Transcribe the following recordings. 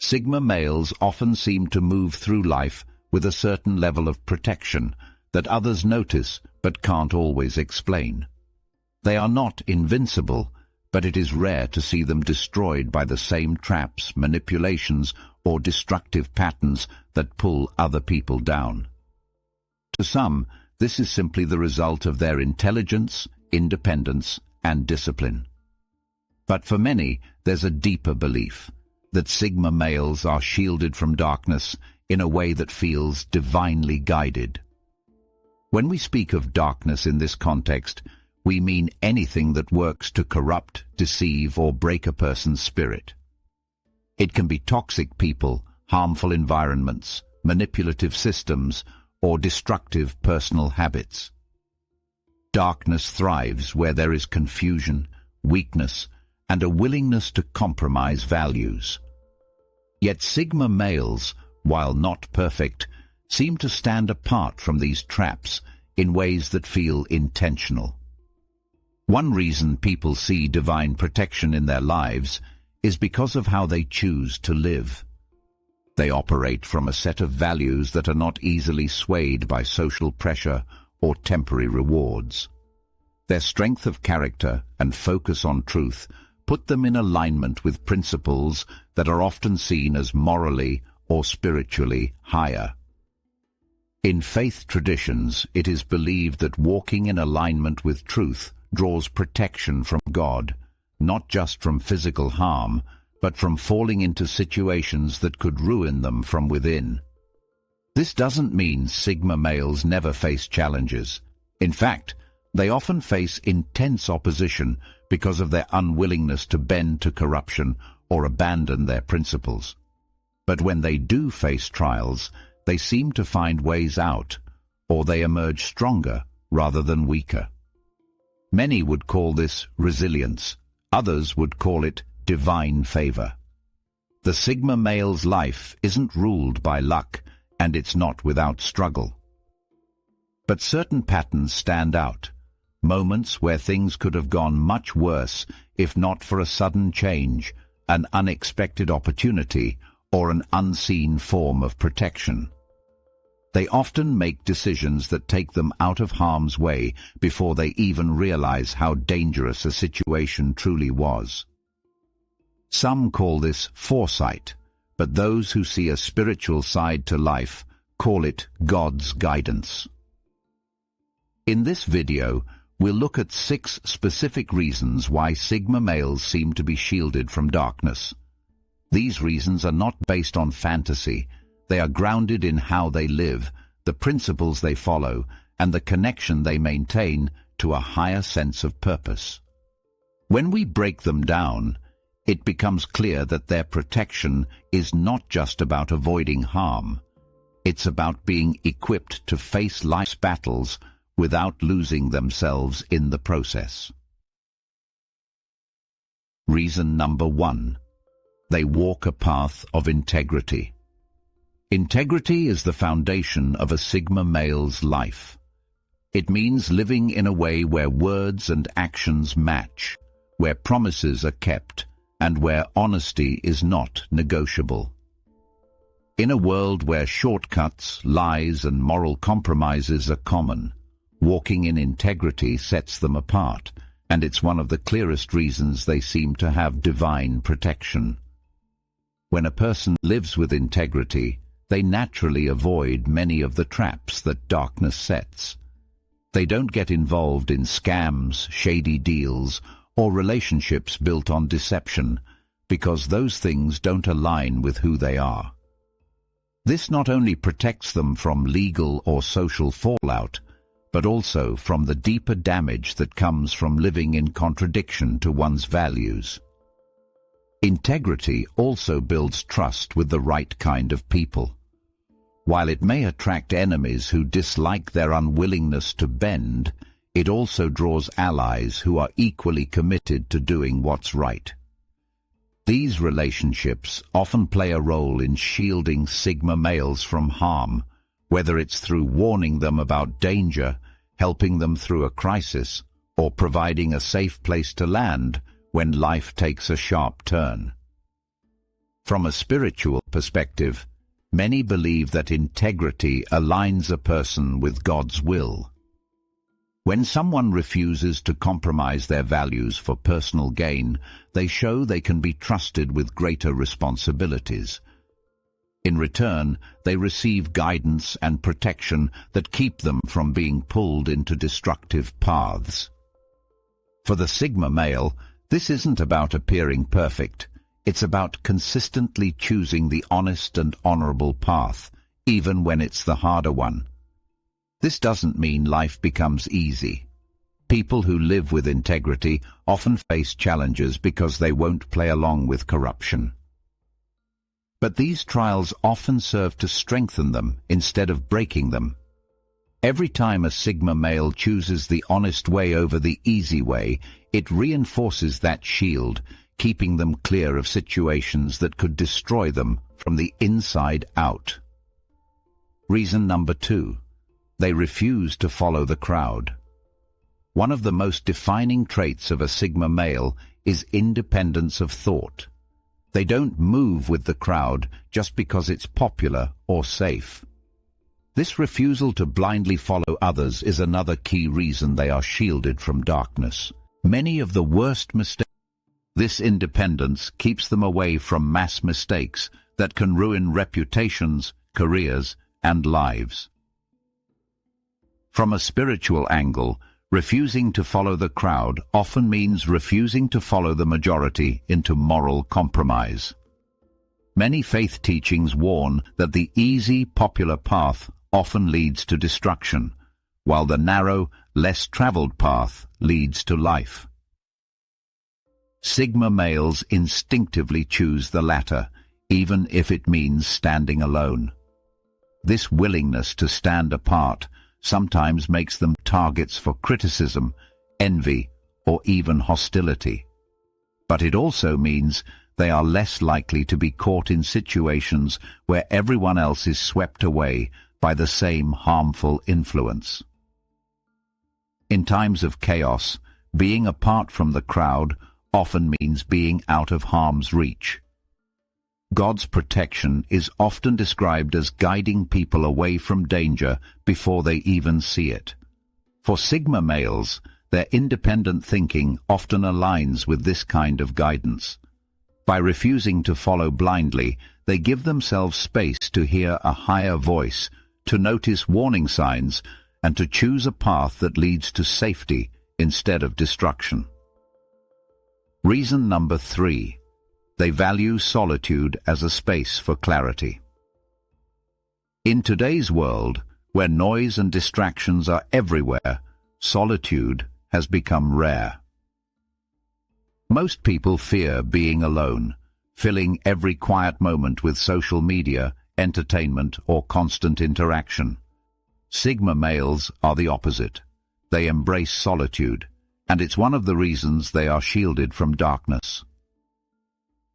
Sigma males often seem to move through life with a certain level of protection that others notice but can't always explain. They are not invincible, but it is rare to see them destroyed by the same traps, manipulations, or destructive patterns that pull other people down. To some, this is simply the result of their intelligence, independence, and discipline. But for many, there's a deeper belief that Sigma males are shielded from darkness in a way that feels divinely guided. When we speak of darkness in this context, we mean anything that works to corrupt, deceive, or break a person's spirit. It can be toxic people, harmful environments, manipulative systems, or destructive personal habits. Darkness thrives where there is confusion, weakness, and a willingness to compromise values. Yet Sigma males, while not perfect, seem to stand apart from these traps in ways that feel intentional. One reason people see divine protection in their lives is because of how they choose to live. They operate from a set of values that are not easily swayed by social pressure or temporary rewards. Their strength of character and focus on truth put them in alignment with principles that are often seen as morally or spiritually higher. In faith traditions, it is believed that walking in alignment with truth draws protection from God, not just from physical harm, but from falling into situations that could ruin them from within. This doesn't mean Sigma males never face challenges. In fact, they often face intense opposition because of their unwillingness to bend to corruption or abandon their principles. But when they do face trials, they seem to find ways out, or they emerge stronger rather than weaker. Many would call this resilience. Others would call it divine favor. The Sigma male's life isn't ruled by luck, and it's not without struggle. But certain patterns stand out, moments where things could have gone much worse if not for a sudden change, an unexpected opportunity, or an unseen form of protection. They often make decisions that take them out of harm's way before they even realize how dangerous a situation truly was. Some call this foresight, but those who see a spiritual side to life call it God's guidance. In this video, we'll look at 6 specific reasons why Sigma males seem to be shielded from darkness. These reasons are not based on fantasy. They are grounded in how they live, the principles they follow, and the connection they maintain to a higher sense of purpose. When we break them down, it becomes clear that their protection is not just about avoiding harm. It's about being equipped to face life's battles without losing themselves in the process. Reason number 1. They walk a path of integrity. Integrity is the foundation of a Sigma male's life. It means living in a way where words and actions match, where promises are kept, and where honesty is not negotiable. In a world where shortcuts, lies, and moral compromises are common, walking in integrity sets them apart, and it's one of the clearest reasons they seem to have divine protection. When a person lives with integrity, they naturally avoid many of the traps that darkness sets. They don't get involved in scams, shady deals, or relationships built on deception, because those things don't align with who they are. This not only protects them from legal or social fallout, but also from the deeper damage that comes from living in contradiction to one's values. Integrity also builds trust with the right kind of people. While it may attract enemies who dislike their unwillingness to bend, it also draws allies who are equally committed to doing what's right. These relationships often play a role in shielding Sigma males from harm, whether it's through warning them about danger, helping them through a crisis, or providing a safe place to land when life takes a sharp turn. From a spiritual perspective, many believe that integrity aligns a person with God's will. When someone refuses to compromise their values for personal gain, they show they can be trusted with greater responsibilities. In return, they receive guidance and protection that keep them from being pulled into destructive paths. For the Sigma male, this isn't about appearing perfect. It's about consistently choosing the honest and honorable path, even when it's the harder one. This doesn't mean life becomes easy. People who live with integrity often face challenges because they won't play along with corruption. But these trials often serve to strengthen them instead of breaking them. Every time a Sigma male chooses the honest way over the easy way, it reinforces that shield, keeping them clear of situations that could destroy them from the inside out. Reason number 2. They refuse to follow the crowd. One of the most defining traits of a Sigma male is independence of thought. They don't move with the crowd just because it's popular or safe. This refusal to blindly follow others is another key reason they are shielded from darkness. Many of the worst mistakes. This independence keeps them away from mass mistakes that can ruin reputations, careers, and lives. From a spiritual angle, refusing to follow the crowd often means refusing to follow the majority into moral compromise. Many faith teachings warn that the easy, popular path often leads to destruction, while the narrow, less traveled path leads to life. Sigma males instinctively choose the latter, even if it means standing alone. This willingness to stand apart sometimes makes them targets for criticism, envy, or even hostility. But it also means they are less likely to be caught in situations where everyone else is swept away by the same harmful influence. In times of chaos, being apart from the crowd often means being out of harm's reach. God's protection is often described as guiding people away from danger before they even see it. For Sigma males, their independent thinking often aligns with this kind of guidance. By refusing to follow blindly, they give themselves space to hear a higher voice, to notice warning signs, and to choose a path that leads to safety instead of destruction. Reason number 3. They value solitude as a space for clarity. In today's world, where noise and distractions are everywhere, solitude has become rare. Most people fear being alone, filling every quiet moment with social media, entertainment, or constant interaction. Sigma males are the opposite. They embrace solitude, and it's one of the reasons they are shielded from darkness.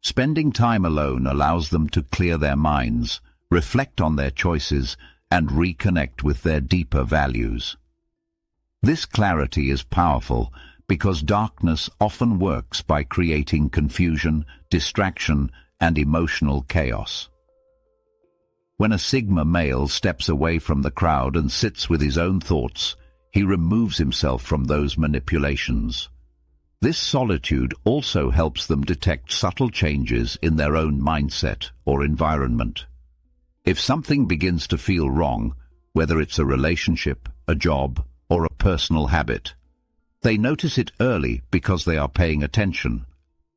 Spending time alone allows them to clear their minds, reflect on their choices, and reconnect with their deeper values. This clarity is powerful because darkness often works by creating confusion, distraction, and emotional chaos. When a Sigma male steps away from the crowd and sits with his own thoughts, he removes himself from those manipulations. This solitude also helps them detect subtle changes in their own mindset or environment. If something begins to feel wrong, whether it's a relationship, a job, or a personal habit, they notice it early because they are paying attention.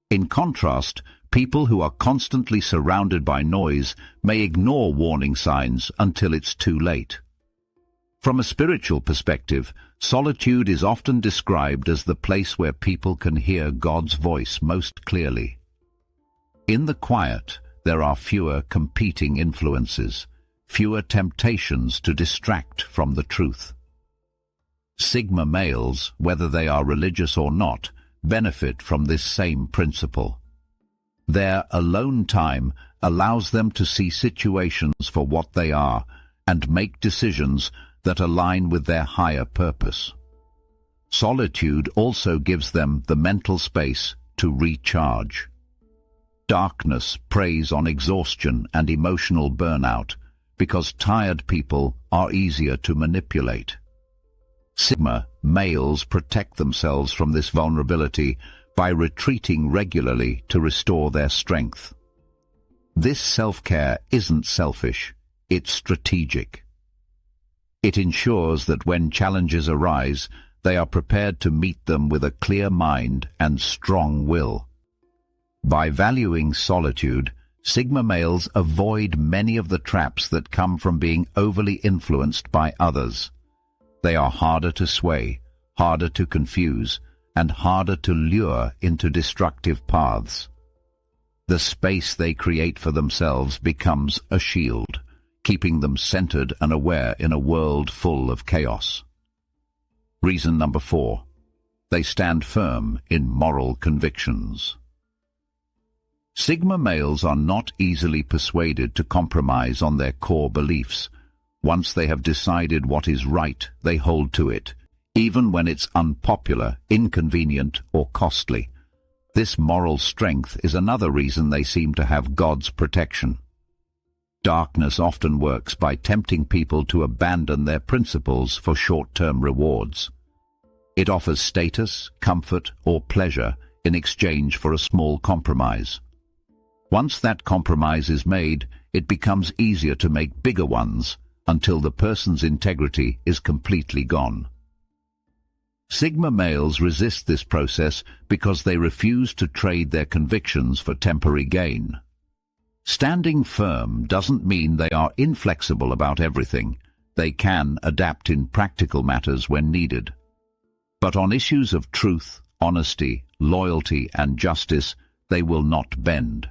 In contrast, people who are constantly surrounded by noise may ignore warning signs until it's too late. From a spiritual perspective, solitude is often described as the place where people can hear God's voice most clearly. In the quiet, there are fewer competing influences, fewer temptations to distract from the truth. Sigma males, whether they are religious or not, benefit from this same principle. Their alone time allows them to see situations for what they are and make decisions that align with their higher purpose. Solitude also gives them the mental space to recharge. Darkness preys on exhaustion and emotional burnout because tired people are easier to manipulate. Sigma males protect themselves from this vulnerability by retreating regularly to restore their strength. This self-care isn't selfish, it's strategic. It ensures that when challenges arise, they are prepared to meet them with a clear mind and strong will. By valuing solitude, Sigma males avoid many of the traps that come from being overly influenced by others. They are harder to sway, harder to confuse, and harder to lure into destructive paths. The space they create for themselves becomes a shield, keeping them centered and aware in a world full of chaos. Reason number 4. They stand firm in moral convictions. Sigma males are not easily persuaded to compromise on their core beliefs. Once they have decided what is right, they hold to it, even when it's unpopular, inconvenient, or costly. This moral strength is another reason they seem to have God's protection. Darkness often works by tempting people to abandon their principles for short-term rewards. It offers status, comfort, or pleasure in exchange for a small compromise. Once that compromise is made, it becomes easier to make bigger ones until the person's integrity is completely gone. Sigma males resist this process because they refuse to trade their convictions for temporary gain. Standing firm doesn't mean they are inflexible about everything. They can adapt in practical matters when needed. But on issues of truth, honesty, loyalty, and justice, they will not bend.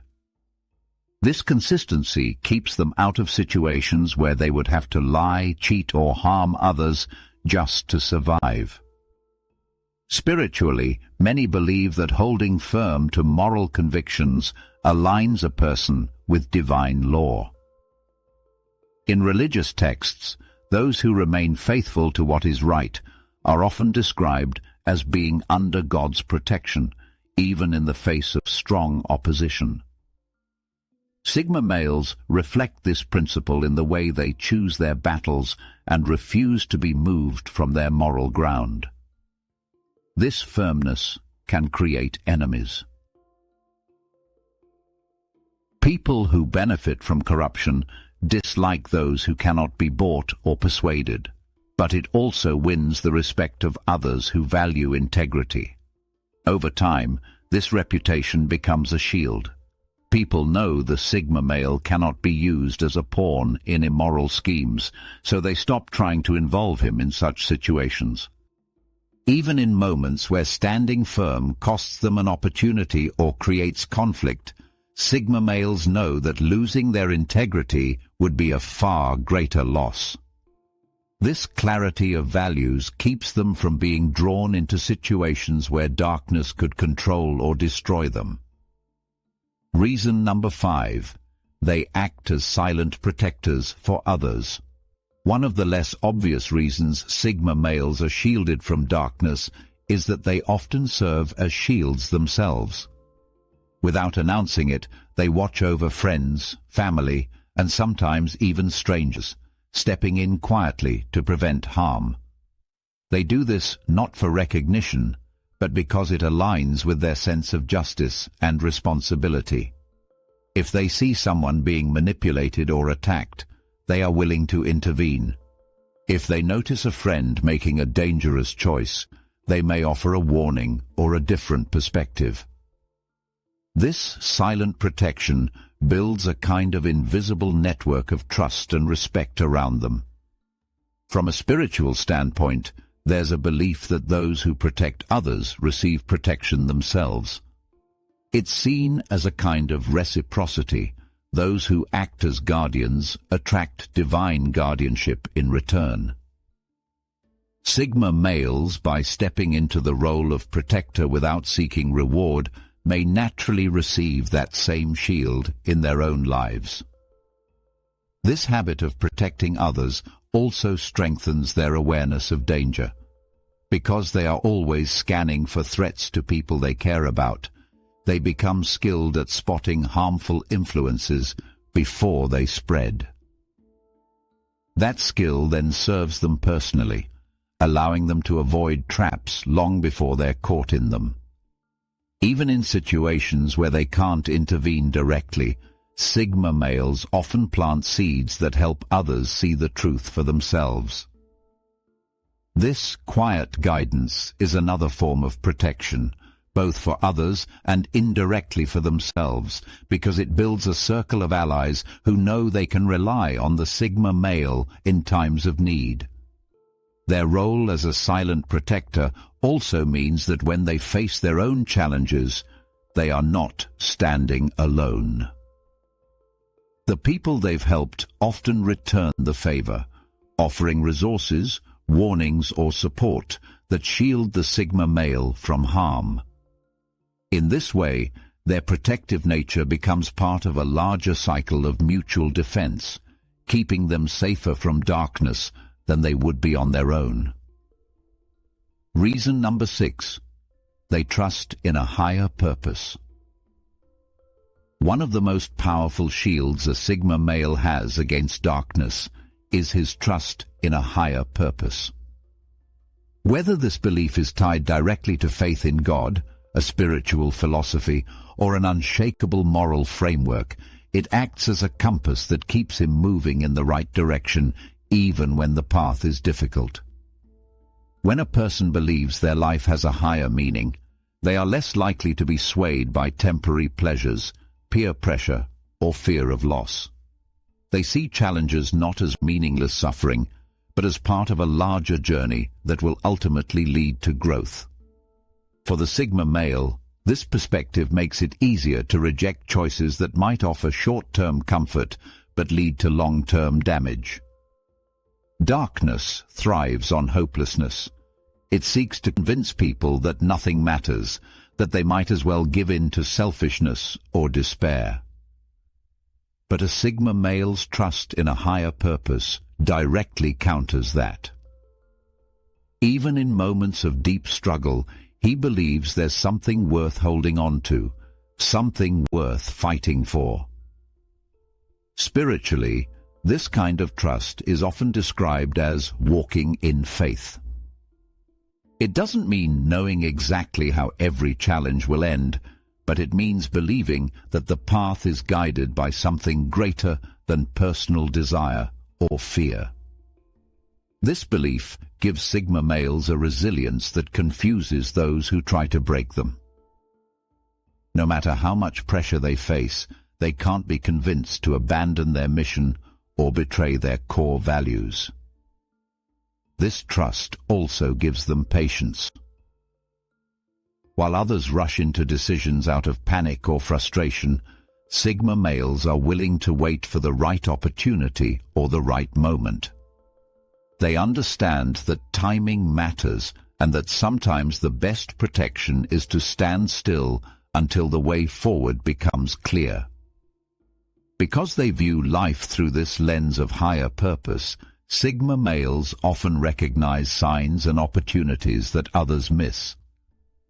This consistency keeps them out of situations where they would have to lie, cheat, or harm others just to survive. Spiritually, many believe that holding firm to moral convictions aligns a person with divine law. In religious texts, those who remain faithful to what is right are often described as being under God's protection, even in the face of strong opposition. Sigma males reflect this principle in the way they choose their battles and refuse to be moved from their moral ground. This firmness can create enemies. People who benefit from corruption dislike those who cannot be bought or persuaded, but it also wins the respect of others who value integrity. Over time, this reputation becomes a shield. People know the Sigma male cannot be used as a pawn in immoral schemes, so they stop trying to involve him in such situations. Even in moments where standing firm costs them an opportunity or creates conflict, Sigma males know that losing their integrity would be a far greater loss. This clarity of values keeps them from being drawn into situations where darkness could control or destroy them. Reason number 5. They act as silent protectors for others. One of the less obvious reasons Sigma males are shielded from darkness is that they often serve as shields themselves. Without announcing it, they watch over friends, family, and sometimes even strangers, stepping in quietly to prevent harm. They do this not for recognition, but because it aligns with their sense of justice and responsibility. If they see someone being manipulated or attacked, they are willing to intervene. If they notice a friend making a dangerous choice, they may offer a warning or a different perspective. This silent protection builds a kind of invisible network of trust and respect around them. From a spiritual standpoint, there's a belief that those who protect others receive protection themselves. It's seen as a kind of reciprocity. Those who act as guardians attract divine guardianship in return. Sigma males, by stepping into the role of protector without seeking reward, may naturally receive that same shield in their own lives. This habit of protecting others also strengthens their awareness of danger. Because they are always scanning for threats to people they care about, they become skilled at spotting harmful influences before they spread. That skill then serves them personally, allowing them to avoid traps long before they're caught in them. Even in situations where they can't intervene directly, Sigma males often plant seeds that help others see the truth for themselves. This quiet guidance is another form of protection, both for others and indirectly for themselves, because it builds a circle of allies who know they can rely on the Sigma male in times of need. Their role as a silent protector also means that when they face their own challenges, they are not standing alone. The people they've helped often return the favor, offering resources, warnings, or support that shield the Sigma male from harm. In this way, their protective nature becomes part of a larger cycle of mutual defense, keeping them safer from darkness than they would be on their own. Reason number 6. They trust in a higher purpose. One of the most powerful shields a Sigma male has against darkness is his trust in a higher purpose. Whether this belief is tied directly to faith in God, a spiritual philosophy, or an unshakable moral framework, it acts as a compass that keeps him moving in the right direction even when the path is difficult. When a person believes their life has a higher meaning, they are less likely to be swayed by temporary pleasures, peer pressure, or fear of loss. They see challenges not as meaningless suffering, but as part of a larger journey that will ultimately lead to growth. For the Sigma male, this perspective makes it easier to reject choices that might offer short-term comfort but lead to long-term damage. Darkness thrives on hopelessness. It seeks to convince people that nothing matters, that they might as well give in to selfishness or despair. But a Sigma male's trust in a higher purpose directly counters that. Even in moments of deep struggle, he believes there's something worth holding on to, something worth fighting for. Spiritually, this kind of trust is often described as walking in faith. It doesn't mean knowing exactly how every challenge will end, but it means believing that the path is guided by something greater than personal desire or fear. This belief gives Sigma males a resilience that confuses those who try to break them. No matter how much pressure they face, they can't be convinced to abandon their mission or betray their core values. This trust also gives them patience. While others rush into decisions out of panic or frustration, Sigma males are willing to wait for the right opportunity or the right moment. They understand that timing matters and that sometimes the best protection is to stand still until the way forward becomes clear. Because they view life through this lens of higher purpose, Sigma males often recognize signs and opportunities that others miss.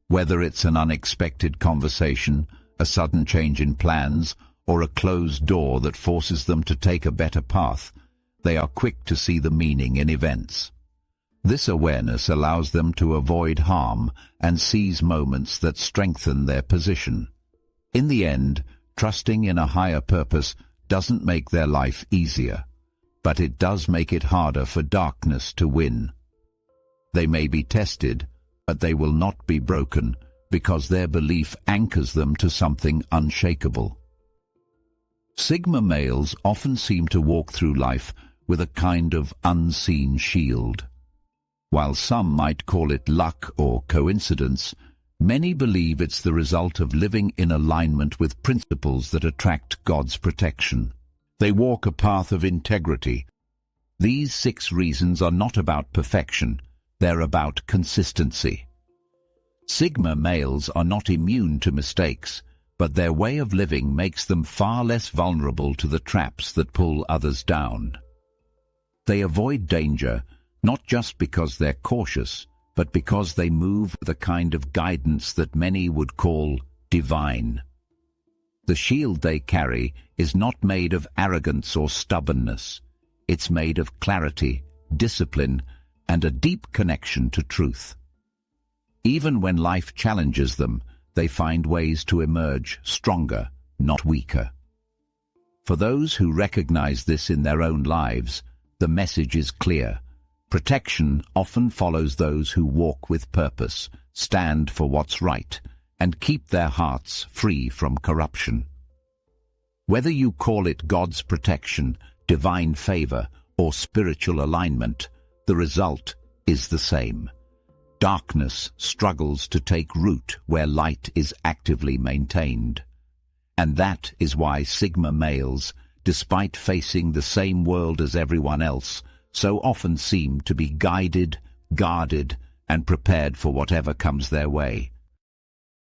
Whether it's an unexpected conversation, a sudden change in plans, or a closed door that forces them to take a better path, they are quick to see the meaning in events. This awareness allows them to avoid harm and seize moments that strengthen their position. In the end, trusting in a higher purpose doesn't make their life easier, but it does make it harder for darkness to win. They may be tested, but they will not be broken because their belief anchors them to something unshakable. Sigma males often seem to walk through life with a kind of unseen shield. While some might call it luck or coincidence, many believe it's the result of living in alignment with principles that attract God's protection. They walk a path of integrity. These 6 reasons are not about perfection, they're about consistency. Sigma males are not immune to mistakes, but their way of living makes them far less vulnerable to the traps that pull others down. They avoid danger, not just because they're cautious, but because they move with a kind of guidance that many would call divine. The shield they carry is not made of arrogance or stubbornness. It's made of clarity, discipline, and a deep connection to truth. Even when life challenges them, they find ways to emerge stronger, not weaker. For those who recognize this in their own lives, the message is clear. Protection often follows those who walk with purpose, stand for what's right, and keep their hearts free from corruption. Whether you call it God's protection, divine favor, or spiritual alignment, the result is the same. Darkness struggles to take root where light is actively maintained. And that is why Sigma males, despite facing the same world as everyone else, so often seem to be guided, guarded, and prepared for whatever comes their way.